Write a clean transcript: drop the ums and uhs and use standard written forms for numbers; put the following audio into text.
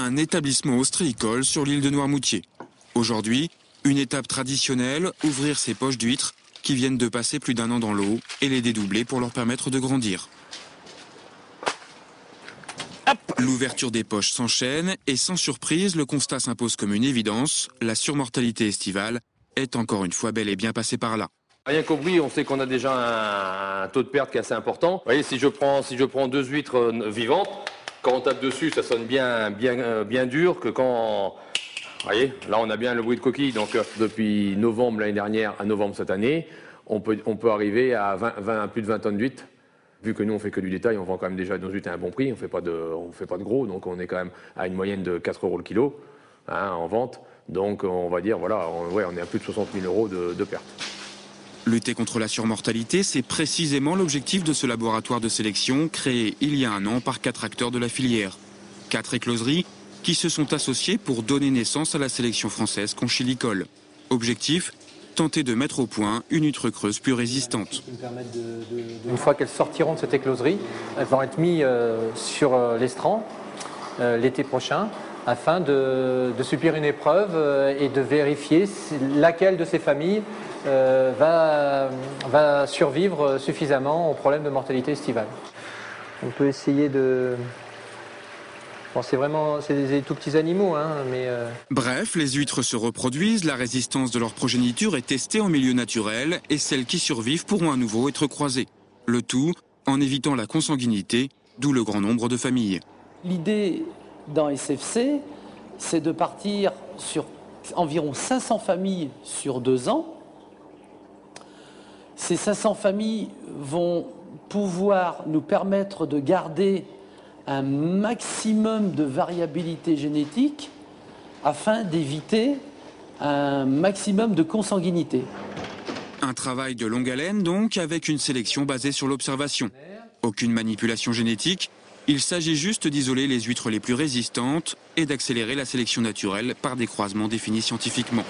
un établissement ostréicole sur l'île de Noirmoutier. Aujourd'hui, une étape traditionnelle, ouvrir ces poches d'huîtres qui viennent de passer plus d'1 an dans l'eau et les dédoubler pour leur permettre de grandir. L'ouverture des poches s'enchaîne et sans surprise, le constat s'impose comme une évidence. La surmortalité estivale est encore une fois bel et bien passée par là. Rien qu'au bruit, on sait qu'on a déjà un taux de perte qui est assez important. Vous voyez, si je prends 2 huîtres vivantes, quand on tape dessus, ça sonne bien dur que quand... Vous voyez, là on a bien le bruit de coquille. Donc depuis novembre l'année dernière à novembre cette année, on peut arriver à plus de 20 tonnes d'huîtres. Vu que nous on fait que du détail, on vend quand même déjà nos huîtres à un bon prix, on fait pas de gros, donc on est quand même à une moyenne de 4 € le kilo en vente. Donc on va dire, voilà, on est à plus de 60 000 € de perte. Lutter contre la surmortalité, c'est précisément l'objectif de ce laboratoire de sélection créé il y a 1 an par 4 acteurs de la filière. 4 écloseries qui se sont associées pour donner naissance à la sélection française conchilicole. Objectif, tenter de mettre au point une huître creuse plus résistante. Une fois qu'elles sortiront de cette écloserie, elles vont être mises sur l'estran l'été prochain afin de subir une épreuve et de vérifier laquelle de ces familles va survivre suffisamment au problème de mortalité estivale. On peut essayer de... Bon, c'est des tout petits animaux, mais... Bref, les huîtres se reproduisent, la résistance de leur progéniture est testée en milieu naturel et celles qui survivent pourront à nouveau être croisées. Le tout en évitant la consanguinité, d'où le grand nombre de familles. L'idée dans SFC, c'est de partir sur environ 500 familles sur 2 ans. Ces 500 familles vont pouvoir nous permettre de garder un maximum de variabilité génétique afin d'éviter un maximum de consanguinité. Un travail de longue haleine donc, avec une sélection basée sur l'observation. Aucune manipulation génétique, il s'agit juste d'isoler les huîtres les plus résistantes et d'accélérer la sélection naturelle par des croisements définis scientifiquement.